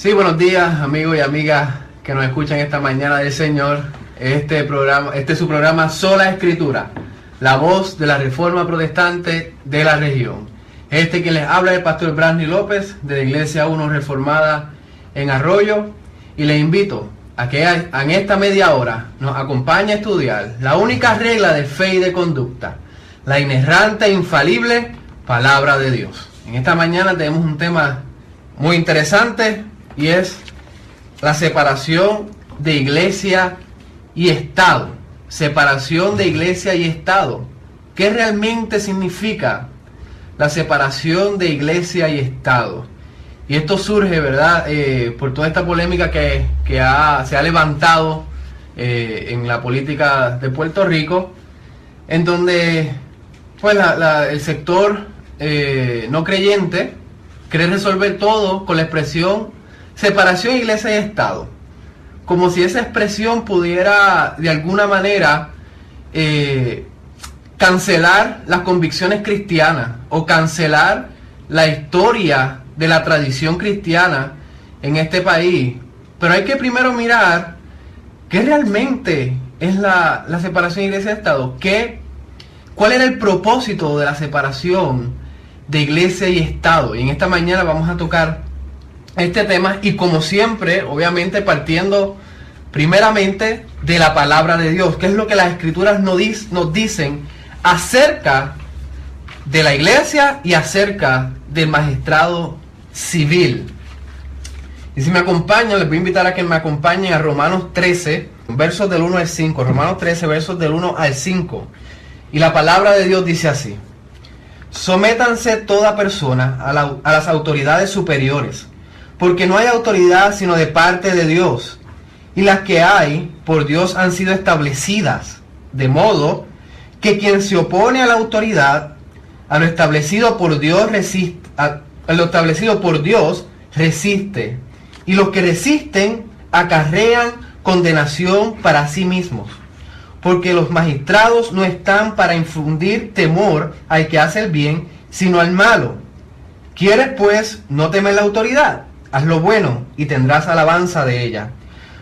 Sí, buenos días, amigos y amigas que nos escuchan esta mañana del Señor. Este es su programa Sola Escritura, la voz de la Reforma Protestante de la región. Quien les habla es el pastor Brasny López, de la Iglesia 1 Reformada en Arroyo, y les invito a que en esta media hora nos acompañe a estudiar la única regla de fe y de conducta, la inerrante e infalible Palabra de Dios. En esta mañana tenemos un tema muy interesante y es la separación de iglesia y Estado. Separación de iglesia y Estado. ¿Qué realmente significa la separación de iglesia y Estado? Y esto surge, ¿verdad?, por toda esta polémica que se ha levantado en la política de Puerto Rico, en donde pues el sector no creyente quiere resolver todo con la expresión separación iglesia y Estado, como si esa expresión pudiera de alguna manera cancelar las convicciones cristianas o cancelar la historia de la tradición cristiana en este país. Pero hay que primero mirar qué realmente es la separación iglesia-estado. ¿Cuál era el propósito de la separación de iglesia y Estado? Y en esta mañana vamos a tocar este tema, y como siempre, obviamente partiendo primeramente de la palabra de Dios, que es lo que las escrituras nos dicen acerca de la iglesia y acerca del magistrado civil. Y si me acompañan, les voy a invitar a que me acompañen a Romanos 13, versos del 1 al 5. Romanos 13, versos del 1 al 5. Y la palabra de Dios dice así: sométanse toda persona a las autoridades superiores, porque no hay autoridad sino de parte de Dios, y las que hay por Dios han sido establecidas, de modo que quien se opone a la autoridad, a lo establecido por Dios resiste, y los que resisten acarrean condenación para sí mismos, porque los magistrados no están para infundir temor al que hace el bien, sino al malo. ¿Quieres pues no temer la autoridad? Haz lo bueno y tendrás alabanza de ella,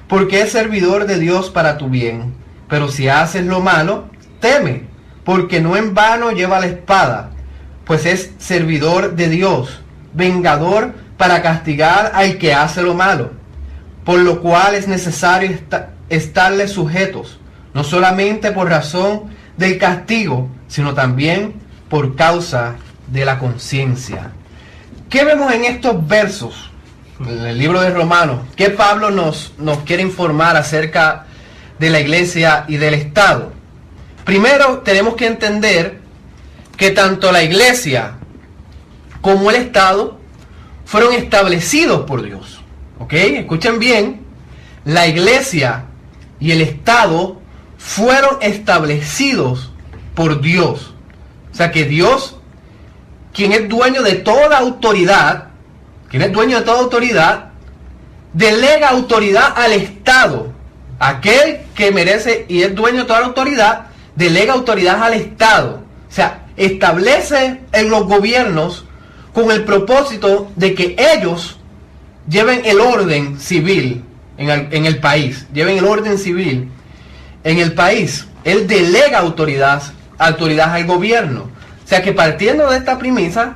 porque es servidor de Dios para tu bien. Pero si haces lo malo, teme, porque no en vano lleva la espada, pues es servidor de Dios, vengador para castigar al que hace lo malo, por lo cual es necesario estarle sujetos, no solamente por razón del castigo, sino también por causa de la conciencia. ¿Qué vemos en estos versos, en el libro de Romanos? ¿Qué Pablo nos quiere informar acerca de la iglesia y del Estado? Primero, tenemos que entender que tanto la iglesia como el Estado fueron establecidos por Dios. ¿Ok? Escuchen bien, la iglesia y el Estado fueron establecidos por Dios. O sea que Dios, quien es dueño de toda autoridad, delega autoridad al Estado. Aquel que merece y es dueño de toda la autoridad, delega autoridad al Estado. O sea, establece en los gobiernos con el propósito de que ellos lleven el orden civil en el país. Lleven el orden civil en el país. Él delega autoridad al gobierno. O sea que partiendo de esta premisa,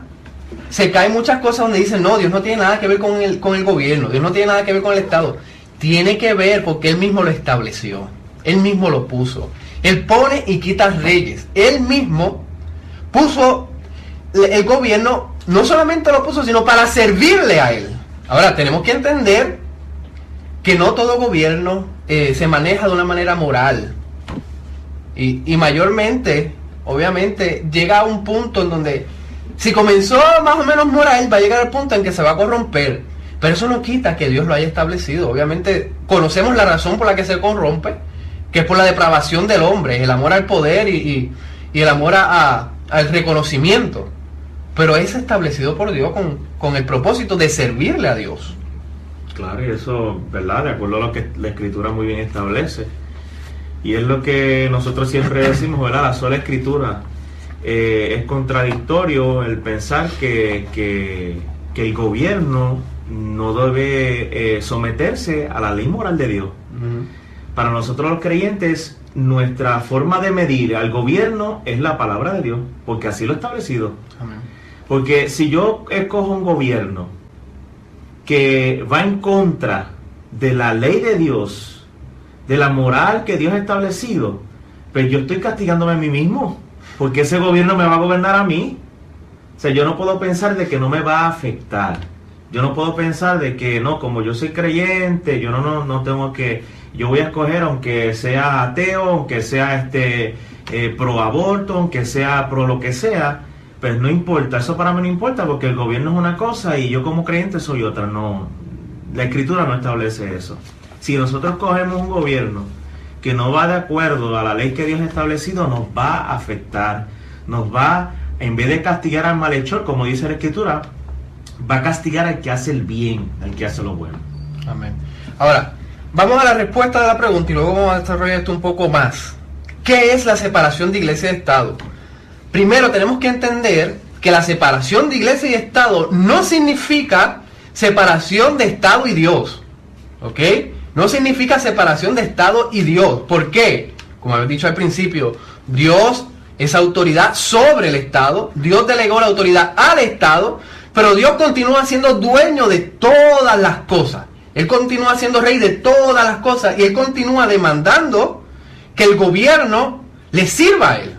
se caen muchas cosas donde dicen, no, Dios no tiene nada que ver con el gobierno, Dios no tiene nada que ver con el Estado. Tiene que ver porque Él mismo lo estableció, Él mismo lo puso. Él pone y quita reyes. Él mismo puso el gobierno, no solamente lo puso, sino para servirle a Él. Ahora, tenemos que entender que no todo gobierno se maneja de una manera moral. Y mayormente, obviamente, llega a un punto en donde, si comenzó más o menos moral, va a llegar al punto en que se va a corromper. Pero eso no quita que Dios lo haya establecido. Obviamente, conocemos la razón por la que se corrompe, que es por la depravación del hombre, el amor al poder y el amor al reconocimiento. Pero es establecido por Dios con el propósito de servirle a Dios. Claro, y eso, ¿verdad? De acuerdo a lo que la Escritura muy bien establece. Y es lo que nosotros siempre decimos, ¿verdad? La sola Escritura. Es contradictorio el pensar que el gobierno no debe someterse a la ley moral de Dios. Para nosotros los creyentes, nuestra forma de medir al gobierno es la palabra de Dios, porque así lo ha establecido. Amén. Porque si yo escojo un gobierno que va en contra de la ley de Dios, de la moral que Dios ha establecido, pues yo estoy castigándome a mí mismo, porque ese gobierno me va a gobernar a mí. O sea, yo no puedo pensar de que no me va a afectar. Yo no puedo pensar de que no, como yo soy creyente, yo no tengo que, yo voy a escoger aunque sea ateo, aunque sea pro aborto, aunque sea pro lo que sea, pues no importa, eso para mí no importa, porque el gobierno es una cosa y yo como creyente soy otra. No, la Escritura no establece eso. Si nosotros cogemos un gobierno que no va de acuerdo a la ley que Dios ha establecido, nos va a afectar, nos va, en vez de castigar al malhechor, como dice la Escritura, va a castigar al que hace el bien, al que hace lo bueno. Amén. Ahora, vamos a la respuesta de la pregunta y luego vamos a desarrollar esto un poco más. ¿Qué es la separación de iglesia y Estado? Primero tenemos que entender que la separación de iglesia y Estado no significa separación de Estado y Dios. ¿Ok? No significa separación de Estado y Dios. ¿Por qué? Como había dicho al principio, Dios es autoridad sobre el Estado. Dios delegó la autoridad al Estado, pero Dios continúa siendo dueño de todas las cosas. Él continúa siendo rey de todas las cosas y Él continúa demandando que el gobierno le sirva a Él.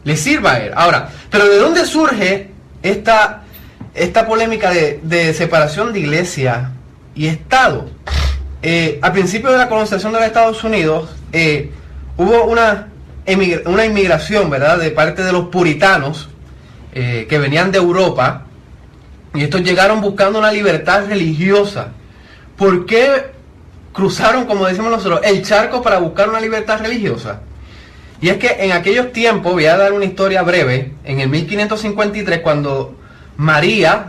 Le sirva a Él. Ahora, pero ¿de dónde surge esta polémica de separación de iglesia y Estado? Al principio de la colonización de los Estados Unidos hubo una inmigración, ¿verdad?, de parte de los puritanos que venían de Europa, y estos llegaron buscando una libertad religiosa. ¿Por qué cruzaron, como decimos nosotros, el charco para buscar una libertad religiosa? Y es que en aquellos tiempos, voy a dar una historia breve, en el 1553, cuando María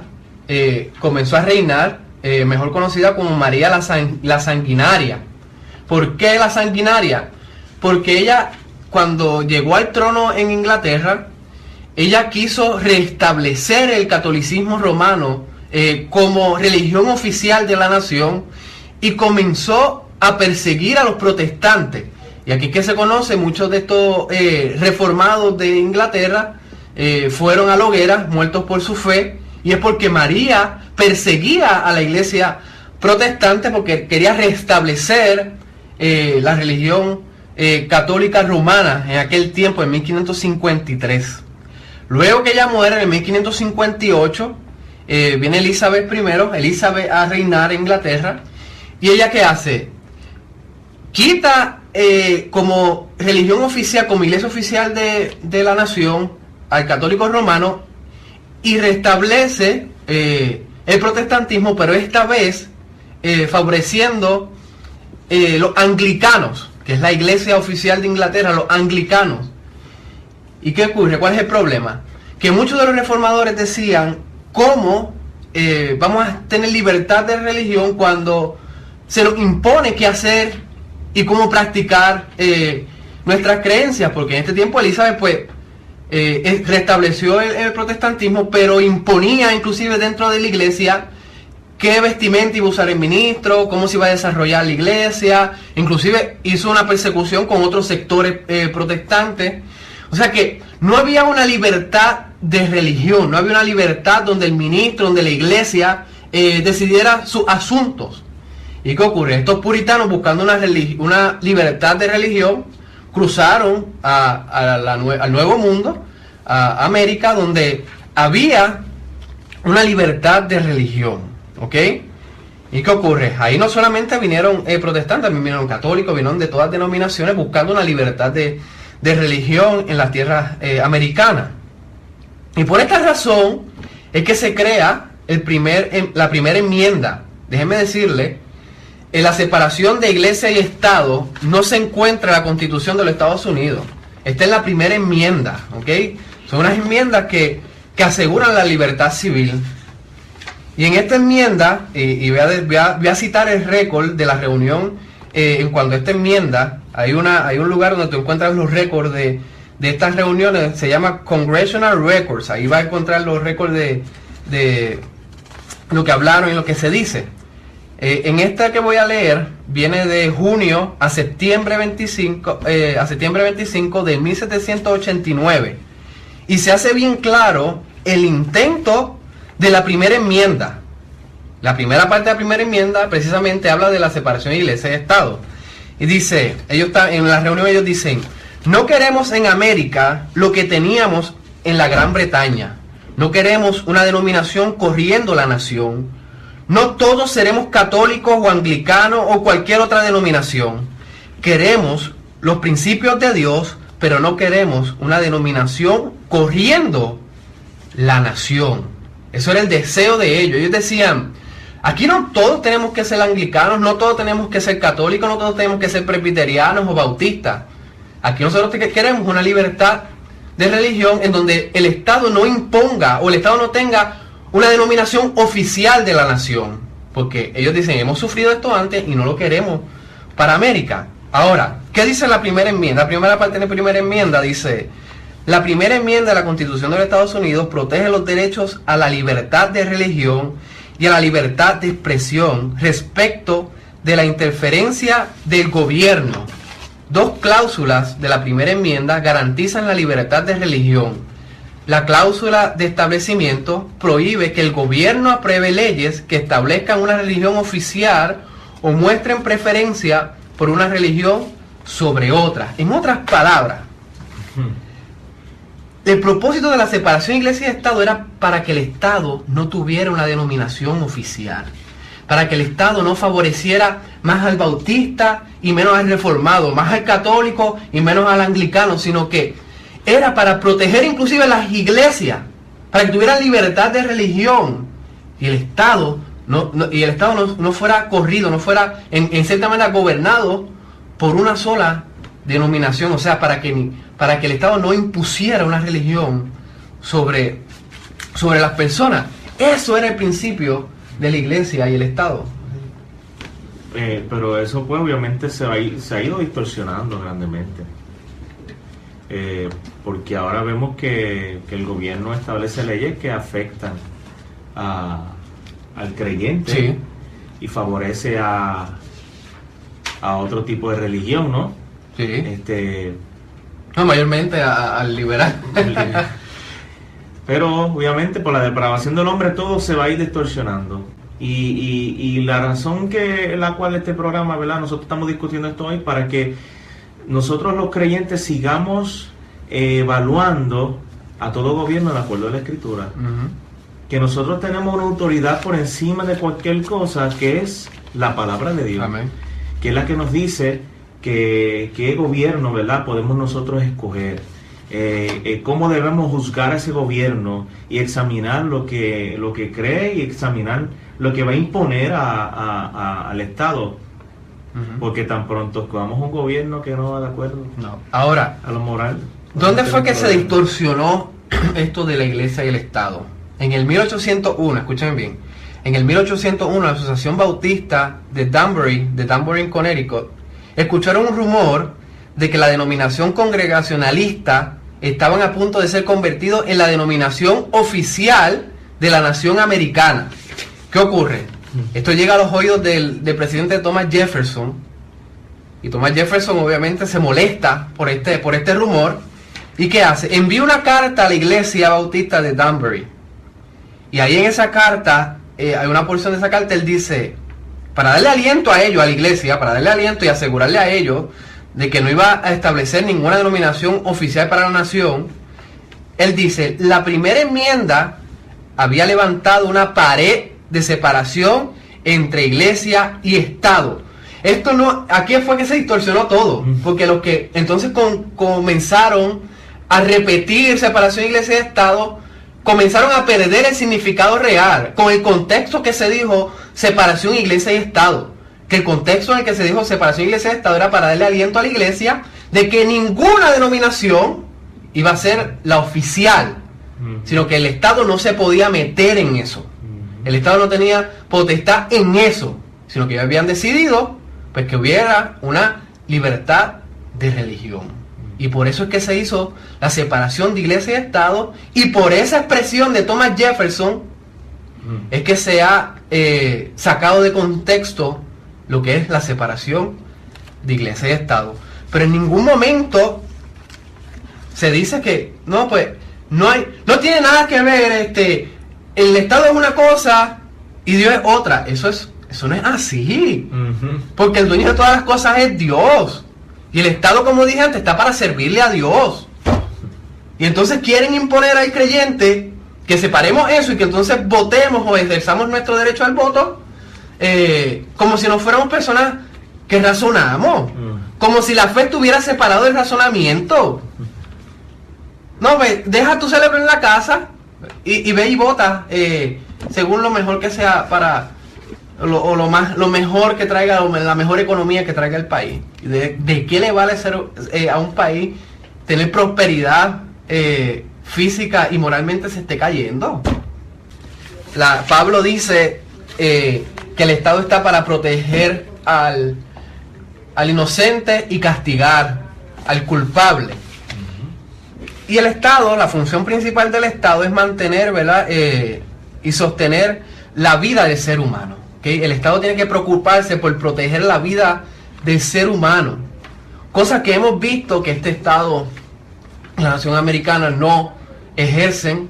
comenzó a reinar, mejor conocida como María la Sanguinaria. ¿Por qué la Sanguinaria? Porque ella, cuando llegó al trono en Inglaterra, ella quiso restablecer el catolicismo romano como religión oficial de la nación y comenzó a perseguir a los protestantes. Y aquí que se conoce, muchos de estos reformados de Inglaterra fueron a la hoguera, muertos por su fe, y es porque María perseguía a la iglesia protestante porque quería restablecer la religión católica romana en aquel tiempo, en 1553. Luego que ella muere, en 1558, viene Elizabeth I, Elizabeth a reinar en Inglaterra, y ella ¿qué hace? Quita como religión oficial, como iglesia oficial de la nación, al católico romano, y restablece el protestantismo, pero esta vez favoreciendo los anglicanos, que es la iglesia oficial de Inglaterra, los anglicanos. ¿Y qué ocurre? ¿Cuál es el problema? Que muchos de los reformadores decían, ¿cómo vamos a tener libertad de religión cuando se nos impone qué hacer y cómo practicar nuestras creencias? Porque en este tiempo Elizabeth pues restableció el protestantismo, pero imponía inclusive dentro de la iglesia qué vestimenta iba a usar el ministro, cómo se iba a desarrollar la iglesia, inclusive hizo una persecución con otros sectores protestantes. O sea que no había una libertad de religión, no había una libertad donde el ministro, donde la iglesia decidiera sus asuntos. ¿Y qué ocurre? Estos puritanos, buscando una libertad de religión, cruzaron al Nuevo Mundo, a América, donde había una libertad de religión. ¿Ok? ¿Y qué ocurre? Ahí no solamente vinieron protestantes, también vinieron católicos, vinieron de todas denominaciones buscando una libertad de religión en las tierras americanas. Y por esta razón es que se crea la primera enmienda. Déjenme decirle, en la separación de iglesia y Estado no se encuentra en la Constitución de los Estados Unidos. Esta es la primera enmienda, ¿ok? Son unas enmiendas que aseguran la libertad civil. Y en esta enmienda, y voy a citar el récord de la reunión en cuanto a esta enmienda. Hay un lugar donde tú encuentras los récords de estas reuniones, se llama Congressional Records. Ahí va a encontrar los récords de lo que hablaron y lo que se dice. En esta que voy a leer viene de junio a septiembre 25 de 1789 y se hace bien claro el intento de la primera enmienda. La primera parte de la primera enmienda precisamente habla de la separación de iglesia y Estado. Y dice, en la reunión ellos dicen: no queremos en América lo que teníamos en la Gran Bretaña. No queremos una denominación corriendo la nación. No todos seremos católicos o anglicanos o cualquier otra denominación. Queremos los principios de Dios, pero no queremos una denominación corriendo la nación. Eso era el deseo de ellos. Ellos decían: aquí no todos tenemos que ser anglicanos, no todos tenemos que ser católicos, no todos tenemos que ser presbiterianos o bautistas. Aquí nosotros queremos una libertad de religión en donde el Estado no imponga o el Estado no tenga una denominación oficial de la nación. Porque ellos dicen: hemos sufrido esto antes y no lo queremos para América. Ahora, ¿qué dice la primera enmienda? La primera parte de la primera enmienda dice: la primera enmienda de la Constitución de los Estados Unidos protege los derechos a la libertad de religión y a la libertad de expresión respecto de la interferencia del gobierno. Dos cláusulas de la primera enmienda garantizan la libertad de religión. La cláusula de establecimiento prohíbe que el gobierno apruebe leyes que establezcan una religión oficial o muestren preferencia por una religión sobre otra. En otras palabras, el propósito de la separación iglesia y Estado era para que el Estado no tuviera una denominación oficial, para que el Estado no favoreciera más al bautista y menos al reformado, más al católico y menos al anglicano, sino que era para proteger inclusive las iglesias, para que tuvieran libertad de religión y el Estado no fuera corrido, no fuera en cierta manera gobernado por una sola denominación, o sea, para que el Estado no impusiera una religión sobre las personas. Eso era el principio de la iglesia y el Estado. Pero eso pues obviamente se ha ido distorsionando grandemente. Porque ahora vemos que el gobierno establece leyes que afectan al creyente, sí, y favorece a otro tipo de religión, ¿no? Sí. No, mayormente al liberal. Pero obviamente por la depravación del hombre todo se va a ir distorsionando. Y la razón la cual este programa, ¿verdad? Nosotros estamos discutiendo esto hoy para que nosotros los creyentes sigamos evaluando a todo gobierno de acuerdo a la Escritura. Uh-huh. Que nosotros tenemos una autoridad por encima de cualquier cosa, que es la palabra de Dios. Amén. Que es la que nos dice qué gobierno, ¿verdad?, podemos nosotros escoger. Cómo debemos juzgar a ese gobierno y examinar lo que cree y examinar lo que va a imponer al Estado. Uh-huh. Porque tan pronto escogamos un gobierno que no va de acuerdo, no, ahora, a lo moral. ¿Dónde fue que se distorsionó esto de la iglesia y el Estado? En el 1801, escuchen bien, en el 1801 la Asociación Bautista de Danbury, Connecticut, escucharon un rumor de que la denominación congregacionalista estaban a punto de ser convertidos en la denominación oficial de la nación americana. ¿Qué ocurre? Esto llega a los oídos del presidente Thomas Jefferson, y Thomas Jefferson obviamente se molesta por este rumor, y ¿qué hace? Envía una carta a la iglesia bautista de Danbury, y ahí en esa carta, hay una porción de esa carta, él dice, para darle aliento a ellos, a la iglesia, para darle aliento y asegurarle a ellos de que no iba a establecer ninguna denominación oficial para la nación, él dice, la primera enmienda había levantado una pared de separación entre iglesia y Estado. Esto no, aquí fue que se distorsionó todo, porque los que entonces comenzaron a repetir separación iglesia y Estado, comenzaron a perder el significado real, con el contexto que se dijo separación iglesia y Estado. Que el contexto en el que se dijo separación iglesia y Estado era para darle aliento a la iglesia de que ninguna denominación iba a ser la oficial, sino que el Estado no se podía meter en eso. El Estado no tenía potestad en eso, sino que ellos habían decidido pues que hubiera una libertad de religión. Y por eso es que se hizo la separación de iglesia y Estado, y por esa expresión de Thomas Jefferson es que se ha sacado de contexto lo que es la separación de iglesia y Estado. Pero en ningún momento se dice que no, pues no tiene nada que ver, el Estado es una cosa y Dios es otra. Eso no es así. Porque el dueño de todas las cosas es Dios. Y el Estado, como dije antes, está para servirle a Dios. Y entonces quieren imponer al creyente que separemos eso y que entonces votemos o ejerzamos nuestro derecho al voto como si no fuéramos personas que razonamos. Como si la fe estuviera separado del razonamiento. No, ve, deja tu cerebro en la casa y ve y vota según lo mejor que sea para lo mejor que traiga, la mejor economía que traiga el país. ¿De qué le vale ser a un país tener prosperidad física y moralmente se esté cayendo? Pablo dice que el Estado está para proteger al inocente y castigar al culpable. Y el Estado, la función principal del Estado es mantener, ¿verdad? Y sostener la vida del ser humano. ¿Okay? El Estado tiene que preocuparse por proteger la vida del ser humano. Cosa que hemos visto que este Estado, la nación americana, no ejercen.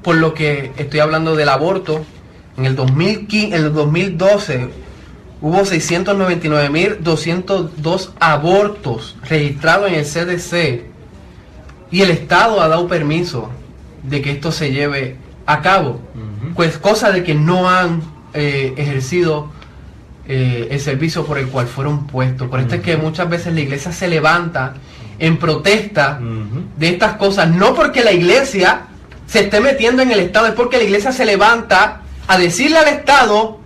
Por lo que estoy hablando del aborto. En el 2012 hubo 699.202 abortos registrados en el CDC. Y el Estado ha dado permiso de que esto se lleve a cabo. Pues cosa de que no han ejercido el servicio por el cual fueron puestos. Por esto es que muchas veces la iglesia se levanta en protesta de estas cosas. No porque la iglesia se esté metiendo en el Estado, es porque la iglesia se levanta a decirle al Estado: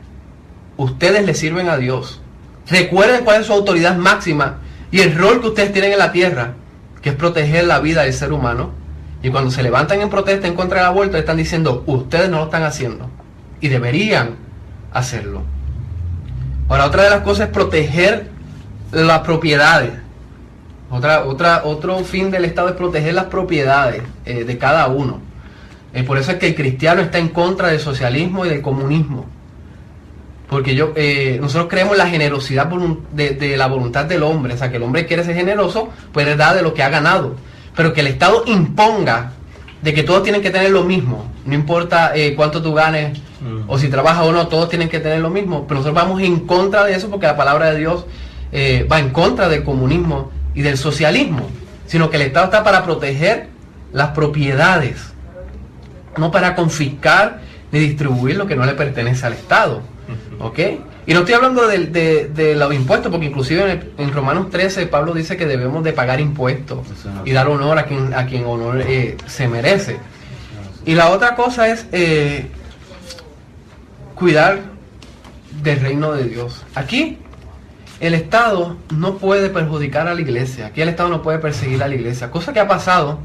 ustedes le sirven a Dios. Recuerden cuál es su autoridad máxima y el rol que ustedes tienen en la tierra, que es proteger la vida del ser humano. Y cuando se levantan en protesta en contra del aborto, están diciendo: ustedes no lo están haciendo y deberían hacerlo. Ahora, otra de las cosas es proteger las propiedades. Otro fin del Estado es proteger las propiedades de cada uno. Por eso es que el cristiano está en contra del socialismo y del comunismo. Porque nosotros creemos en la generosidad de la voluntad del hombre. O sea, que el hombre quiere ser generoso, pues da de lo que ha ganado. Pero que el Estado imponga de que todos tienen que tener lo mismo. No importa cuánto tú ganes o si trabajas o no, todos tienen que tener lo mismo. Pero nosotros vamos en contra de eso porque la palabra de Dios va en contra del comunismo y del socialismo. Sino que el Estado está para proteger las propiedades. No para confiscar ni distribuir lo que no le pertenece al Estado. ¿Ok? Y no estoy hablando de los impuestos, porque inclusive en Romanos 13 Pablo dice que debemos de pagar impuestos y dar honor a quien honor se merece. Y la otra cosa es cuidar del reino de Dios. Aquí el Estado no puede perjudicar a la iglesia. Aquí el Estado no puede perseguir a la iglesia, cosa que ha pasado.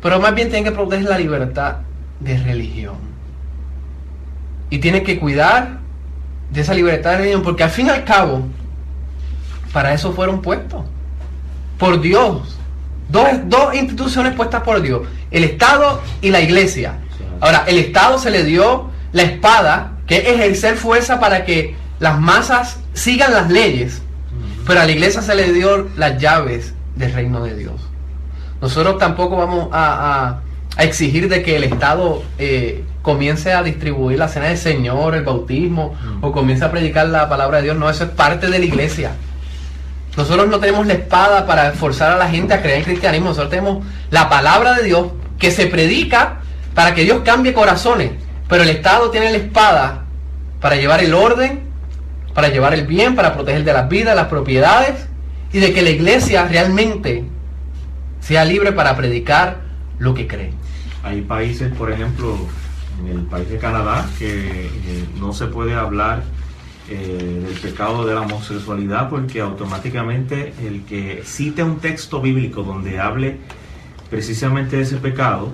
Pero más bien tiene que proteger la libertad de religión. Y tiene que cuidar de esa libertad de religión, porque al fin y al cabo, para eso fueron puestos. Por Dios. Dos instituciones puestas por Dios. El Estado y la iglesia. Ahora, el Estado se le dio la espada, que es ejercer fuerza para que las masas sigan las leyes. Pero a la iglesia se le dio las llaves del reino de Dios. Nosotros tampoco vamos a exigir de que el Estado comience a distribuir la cena del Señor, el bautismo, o comience a predicar la palabra de Dios. No, eso es parte de la iglesia. Nosotros no tenemos la espada para forzar a la gente a creer en cristianismo. Nosotros tenemos la palabra de Dios que se predica para que Dios cambie corazones. Pero el Estado tiene la espada para llevar el orden, para llevar el bien, para proteger de las vidas, las propiedades, y de que la iglesia realmente sea libre para predicar lo que cree. Hay países, por ejemplo, en el país de Canadá, que no se puede hablar del pecado de la homosexualidad, porque automáticamente el que cite un texto bíblico donde hable precisamente de ese pecado,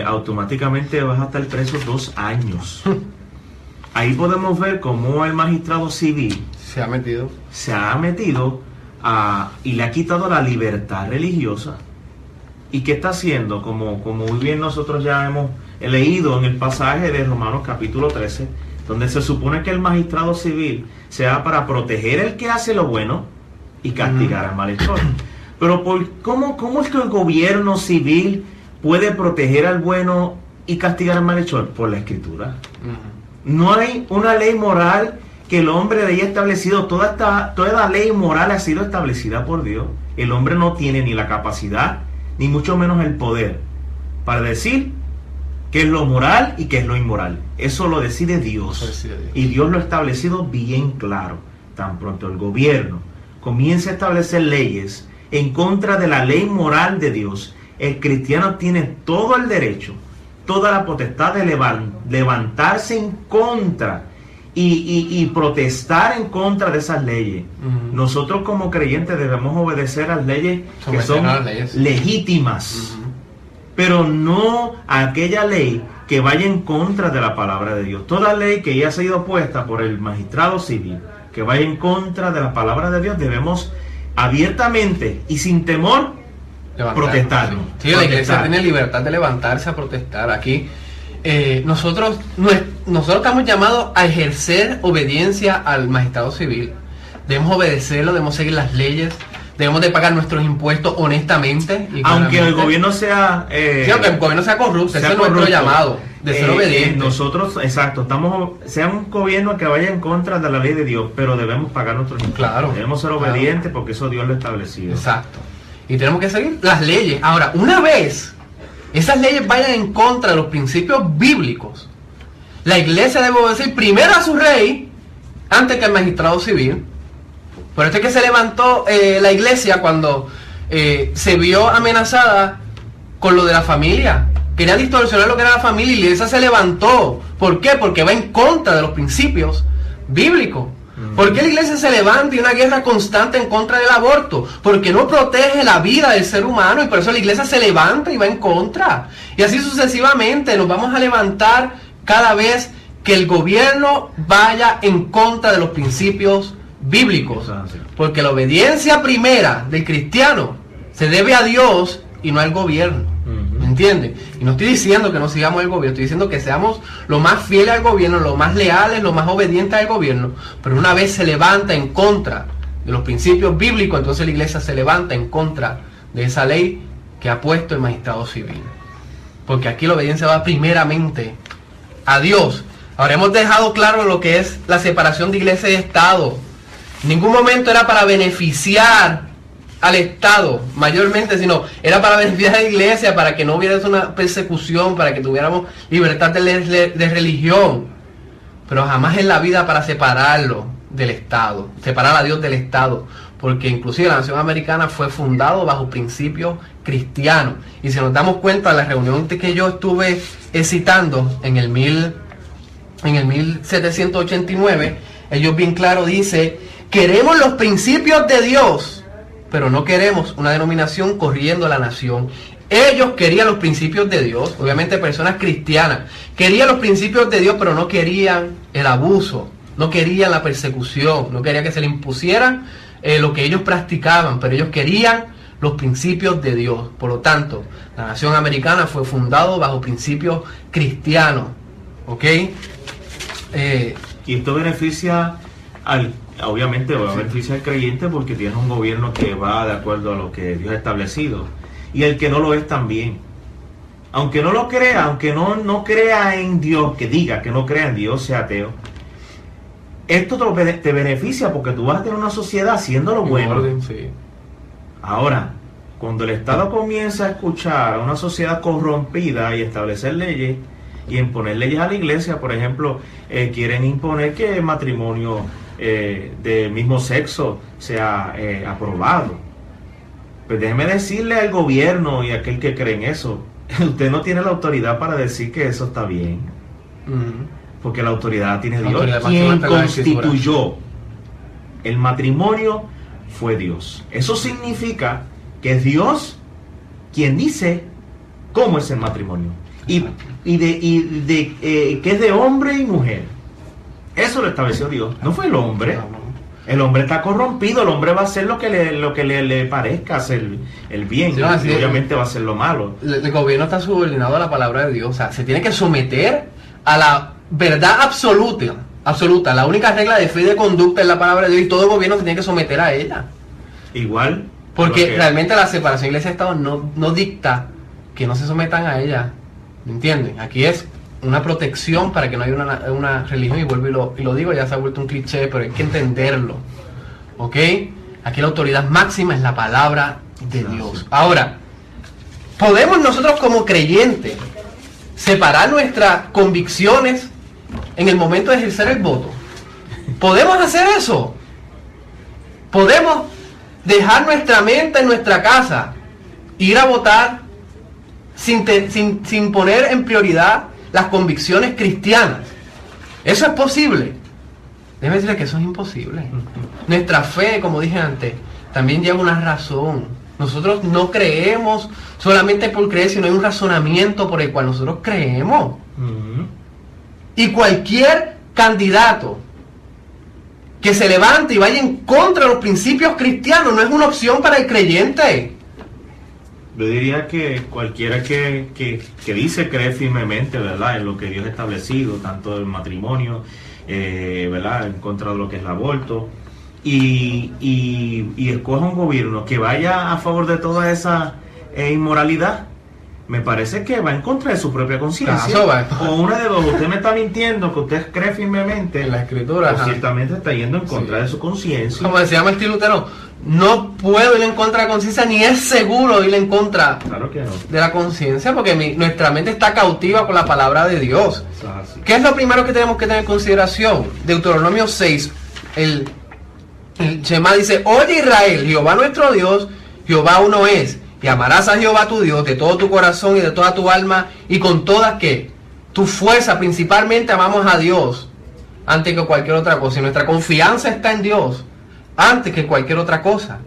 automáticamente vas a estar preso 2 años. Ahí podemos ver cómo el magistrado civil se ha metido y le ha quitado la libertad religiosa. ¿Y qué está haciendo? Como muy bien nosotros ya hemos leído en el pasaje de Romanos capítulo 13, donde se supone que el magistrado civil sea para proteger el que hace lo bueno y castigar al malhechor. Pero ¿cómo es que el gobierno civil puede proteger al bueno y castigar al malhechor? Por la Escritura. No hay una ley moral que el hombre haya establecido. Toda la ley moral ha sido establecida por Dios. El hombre no tiene ni la capacidad, ni mucho menos el poder para decir qué es lo moral y qué es lo inmoral. Eso lo decide Dios. Y Dios lo ha establecido bien claro. Tan pronto el gobierno comience a establecer leyes en contra de la ley moral de Dios, el cristiano tiene todo el derecho, toda la potestad de levantarse en contra y protestar en contra de esas leyes. Nosotros como creyentes debemos obedecer a las leyes que son legítimas, pero no a aquella ley que vaya en contra de la palabra de Dios. Toda ley que ya ha sido puesta por el magistrado civil, que vaya en contra de la palabra de Dios, debemos abiertamente y sin temor protestar. Sí, la iglesia tiene libertad de levantarse a protestar. Aquí nosotros estamos llamados a ejercer obediencia al magistrado civil. Debemos obedecerlo, debemos seguir las leyes, debemos de pagar nuestros impuestos honestamente. Aunque el gobierno sea aunque el gobierno sea corrupto, ese es nuestro llamado de ser obediente. Nosotros, exacto, sea un gobierno que vaya en contra de la ley de Dios, pero debemos pagar nuestros impuestos. Claro, debemos ser obedientes porque eso Dios lo ha establecido. Exacto. Y tenemos que seguir las leyes. Ahora, una vez esas leyes vayan en contra de los principios bíblicos, la iglesia debe obedecer primero a su rey antes que al magistrado civil. Por esto es que se levantó la iglesia cuando se vio amenazada con lo de la familia. Quería distorsionar lo que era la familia y la iglesia se levantó. ¿Por qué? Porque va en contra de los principios bíblicos. ¿Por qué la iglesia se levanta y una guerra constante en contra del aborto? Porque no protege la vida del ser humano y por eso la iglesia se levanta y va en contra. Y así sucesivamente nos vamos a levantar cada vez que el gobierno vaya en contra de los principios bíblicos. Porque la obediencia primera del cristiano se debe a Dios y no al gobierno. ¿Me entienden? Y no estoy diciendo que no sigamos el gobierno, estoy diciendo que seamos lo más fieles al gobierno, lo más leales, lo más obedientes al gobierno. Pero una vez se levanta en contra de los principios bíblicos, entonces la iglesia se levanta en contra de esa ley que ha puesto el magistrado civil. Porque aquí la obediencia va primeramente a Dios. Ahora hemos dejado claro lo que es la separación de iglesia y Estado. En ningún momento era para beneficiar al Estado mayormente, sino era para beneficiar a la iglesia, para que no hubiera una persecución, para que tuviéramos libertad de religión, pero jamás en la vida para separarlo del Estado, separar a Dios del Estado, porque inclusive la nación americana fue fundado bajo principios cristianos. Y si nos damos cuenta, la reunión que yo estuve citando en el 1789, ellos bien claro dice: queremos los principios de Dios, pero no queremos una denominación corriendo la nación. Ellos querían los principios de Dios, obviamente personas cristianas, querían los principios de Dios, pero no querían el abuso, no querían la persecución, no querían que se le impusieran lo que ellos practicaban, pero ellos querían los principios de Dios. Por lo tanto, la nación americana fue fundada bajo principios cristianos. ¿Ok? Y esto beneficia obviamente va a beneficiar al creyente porque tiene un gobierno que va de acuerdo a lo que Dios ha establecido, y el que no lo es también, aunque no lo crea, aunque no crea en Dios, que diga que no crea en Dios, sea ateo, esto te beneficia porque tú vas a tener una sociedad haciendo lo bueno. Sí. Ahora, cuando el Estado comienza a escuchar a una sociedad corrompida y establecer leyes y imponer leyes a la iglesia, por ejemplo, quieren imponer que el matrimonio del mismo sexo sea aprobado. Pues déjeme decirle al gobierno y a aquel que cree en eso, usted no tiene la autoridad para decir que eso está bien, porque la autoridad la tiene Dios. Quien constituyó el matrimonio fue Dios. Eso significa que es Dios quien dice cómo es el matrimonio y que es de hombre y mujer. Eso lo estableció Dios, no fue el hombre. El hombre está corrompido, el hombre va a hacer lo que le parezca hacer el bien, Sí, y así es. obviamente va a hacer lo malo. El gobierno está subordinado a la palabra de Dios, o sea, se tiene que someter a la verdad absoluta. La única regla de fe y de conducta es la palabra de Dios y todo gobierno se tiene que someter a ella. Igual. Porque que- realmente la separación iglesia-estado no dicta que no se sometan a ella. ¿Me entienden? Aquí es una protección para que no haya una religión, y vuelvo y lo digo, ya se ha vuelto un cliché, pero hay que entenderlo. ¿Ok? Aquí la autoridad máxima es la palabra de Dios. Ahora, ¿podemos nosotros como creyentes separar nuestras convicciones en el momento de ejercer el voto? ¿Podemos hacer eso? ¿Podemos dejar nuestra mente en nuestra casa, ir a votar sin poner en prioridad las convicciones cristianas? ¿Eso es posible? Déjeme decirle que eso es imposible. Nuestra fe, como dije antes, también lleva una razón. Nosotros no creemos solamente por creer, sino hay un razonamiento por el cual nosotros creemos. Ujú. Y cualquier candidato que se levante y vaya en contra de los principios cristianos no es una opción para el creyente. Yo diría que cualquiera que dice creer firmemente, ¿verdad?, en lo que Dios ha establecido, tanto el matrimonio, ¿verdad?, en contra de lo que es el aborto, y escoja un gobierno que vaya a favor de toda esa inmoralidad, me parece que va en contra de su propia conciencia. Claro, va. O una de dos, usted me está mintiendo, que usted cree firmemente En la escritura, o ajá. ciertamente está yendo en contra Sí. de su conciencia. Como decía Martín Lutero, no puedo ir en contra de la conciencia, ni es seguro ir en contra Claro que no. de la conciencia, porque nuestra mente está cautiva con la palabra de Dios. Eso es así. ¿Qué es lo primero que tenemos que tener en consideración? Deuteronomio 6, el Shema dice: oye Israel, Jehová nuestro Dios, Jehová uno es, y amarás a Jehová tu Dios de todo tu corazón y de toda tu alma y con toda ¿qué? Tu fuerza. Principalmente amamos a Dios antes que cualquier otra cosa, y nuestra confianza está en Dios antes que cualquier otra cosa.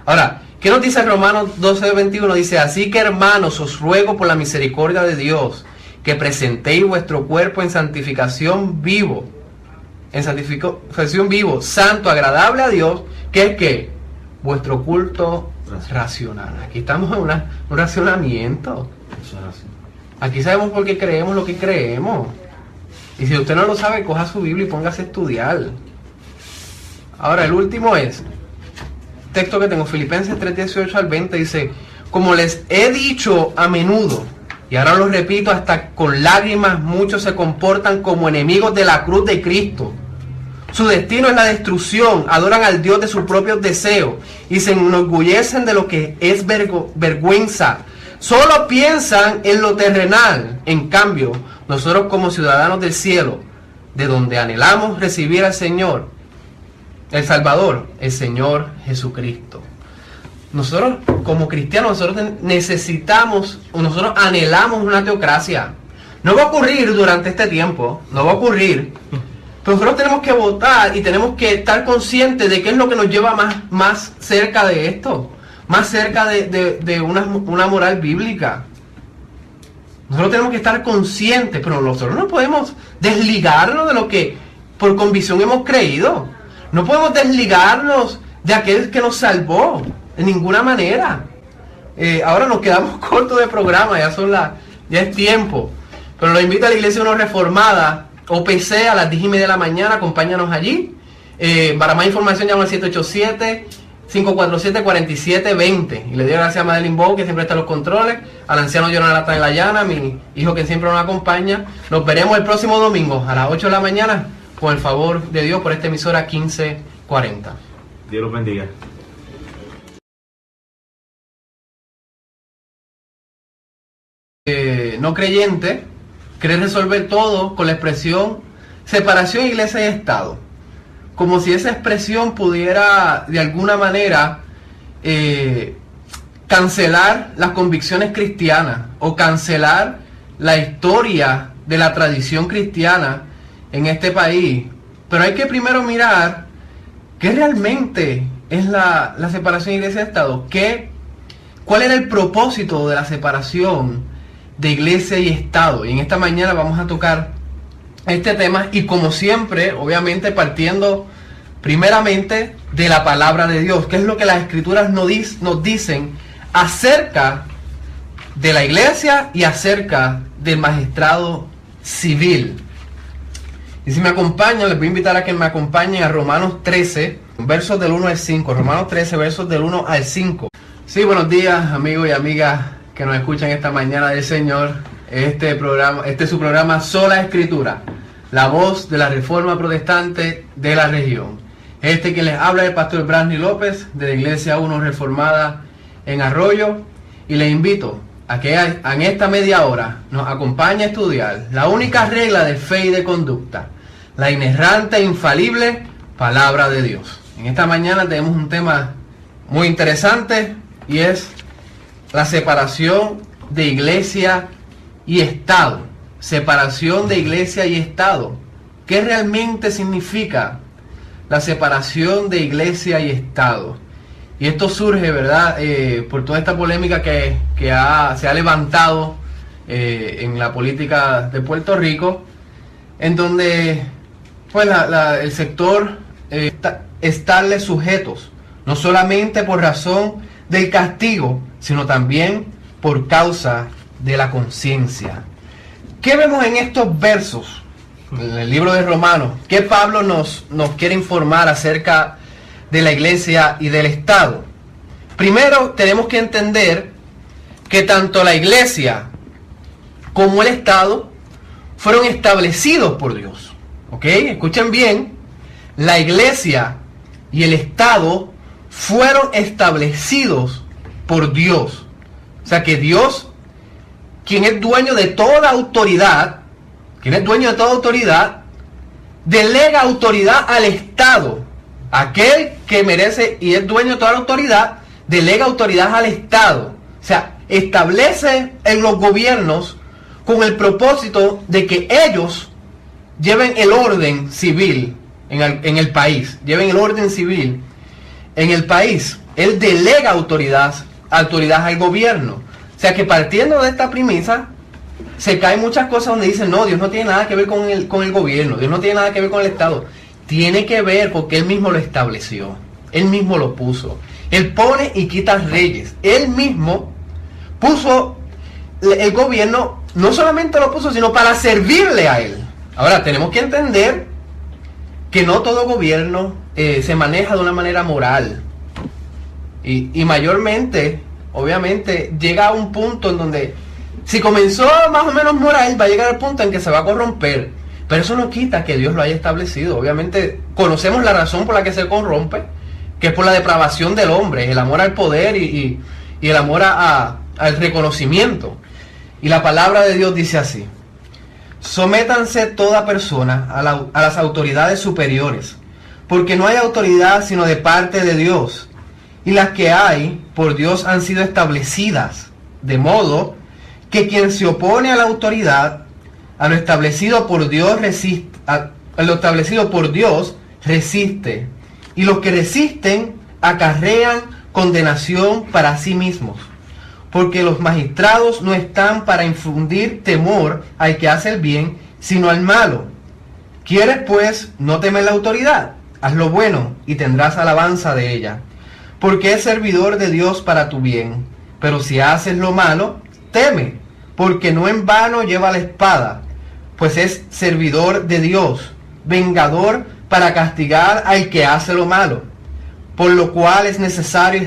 Ahora, ¿qué nos dice Romanos 12:21? Dice: así que hermanos, os ruego por la misericordia de Dios que presentéis vuestro cuerpo en santificación vivo, santo, agradable a Dios, que es que vuestro culto racional. Aquí estamos en un racionamiento. Eso es así. Aquí sabemos por qué creemos lo que creemos. Y si usted no lo sabe, coja su Biblia y póngase a estudiar. Ahora, el último es texto que tengo, Filipenses 3:18 al 20, dice: como les he dicho a menudo, y ahora lo repito hasta con lágrimas, muchos se comportan como enemigos de la cruz de Cristo. Su destino es la destrucción, adoran al Dios de sus propios deseos y se enorgullecen de lo que es vergüenza. Solo piensan en lo terrenal. En cambio, nosotros como ciudadanos del cielo, de donde anhelamos recibir al Señor, el Salvador, el Señor Jesucristo. Nosotros como cristianos, nosotros nosotros anhelamos una teocracia. No va a ocurrir durante este tiempo, no va a ocurrir. Pero nosotros tenemos que votar y tenemos que estar conscientes de qué es lo que nos lleva más cerca de esto, más cerca de una moral bíblica. Nosotros tenemos que estar conscientes, pero nosotros no podemos desligarnos de lo que por convicción hemos creído. No podemos desligarnos de aquel que nos salvó, de ninguna manera. Ahora nos quedamos cortos de programa, ya es tiempo. Pero lo invito a la Iglesia Una Reformada, OPC, a las 10:30 de la mañana, acompáñanos allí. Para más información llama al 787-547-4720. Y le doy gracias a Madeline Bow, que siempre está en los controles, al anciano Jonathan en la llana, mi hijo que siempre nos acompaña. Nos veremos el próximo domingo a las 8 de la mañana, con el favor de Dios, por esta emisora 1540. Dios los bendiga. No creyente cree resolver todo con la expresión separación iglesia y Estado, como si esa expresión pudiera de alguna manera cancelar las convicciones cristianas o cancelar la historia de la tradición cristiana en este país. Pero hay que primero mirar qué realmente es la separación iglesia-estado, cuál era el propósito de la separación de iglesia y Estado. Y en esta mañana vamos a tocar este tema, y como siempre, obviamente partiendo primeramente de la palabra de Dios, que es lo que las escrituras nos dicen acerca de la iglesia y acerca del magistrado civil. Y si me acompañan, les voy a invitar a que me acompañen a Romanos 13, versos del 1 al 5. Romanos 13, versos del 1 al 5. Sí, buenos días, amigos y amigas que nos escuchan esta mañana del Señor. Este es su programa Sola Escritura, la voz de la Reforma Protestante de la región. Quien les habla es el pastor Brandny López, de la Iglesia 1 Reformada en Arroyo, y les invito a que en esta media hora nos acompañe a estudiar la única regla de fe y de conducta, la inerrante e infalible palabra de Dios. En esta mañana tenemos un tema muy interesante y es la separación de iglesia y Estado. Separación de iglesia y Estado. ¿Qué realmente significa la separación de iglesia y Estado? Y esto surge, ¿verdad?, por toda esta polémica que se ha levantado en la política de Puerto Rico, en donde pues el sector estarle sujetos, no solamente por razón del castigo, sino también por causa de la conciencia. ¿Qué vemos en estos versos, en el libro de Romanos? ¿Qué Pablo nos quiere informar acerca de la iglesia y del Estado? Primero tenemos que entender que tanto la iglesia como el Estado fueron establecidos por Dios. ¿Ok? Escuchen bien, la iglesia y el Estado fueron establecidos por Dios. O sea que Dios, quien es dueño de toda autoridad, delega autoridad al Estado. Aquel que merece y es dueño de toda la autoridad, delega autoridad al Estado. O sea, establece en los gobiernos con el propósito de que ellos lleven el orden civil en el país. Lleven el orden civil en el país. Él delega autoridad al gobierno. O sea que partiendo de esta premisa, se caen muchas cosas donde dicen, no, Dios no tiene nada que ver con el gobierno, Dios no tiene nada que ver con el Estado. Tiene que ver porque Él mismo lo estableció, Él mismo lo puso. Él pone y quita reyes. Él mismo puso el gobierno, no solamente lo puso, sino para servirle a Él. Ahora, tenemos que entender que no todo gobierno se maneja de una manera moral. Y mayormente, obviamente, llega a un punto en donde, si comenzó más o menos moral, va a llegar al punto en que se va a corromper. Pero eso no quita que Dios lo haya establecido. Obviamente, conocemos la razón por la que se corrompe, que es por la depravación del hombre, el amor al poder y el amor al reconocimiento. Y la palabra de Dios dice así: sométanse toda persona a las autoridades superiores, porque no hay autoridad sino de parte de Dios, y las que hay por Dios han sido establecidas, de modo que quien se opone a la autoridad, a lo establecido por Dios resiste, y los que resisten acarrean condenación para sí mismos, porque los magistrados no están para infundir temor al que hace el bien, sino al malo. ¿Quieres pues no temer la autoridad? Haz lo bueno y tendrás alabanza de ella, porque es servidor de Dios para tu bien. Pero si haces lo malo, teme, porque no en vano lleva la espada, pues es servidor de Dios, vengador para castigar al que hace lo malo, por lo cual es necesario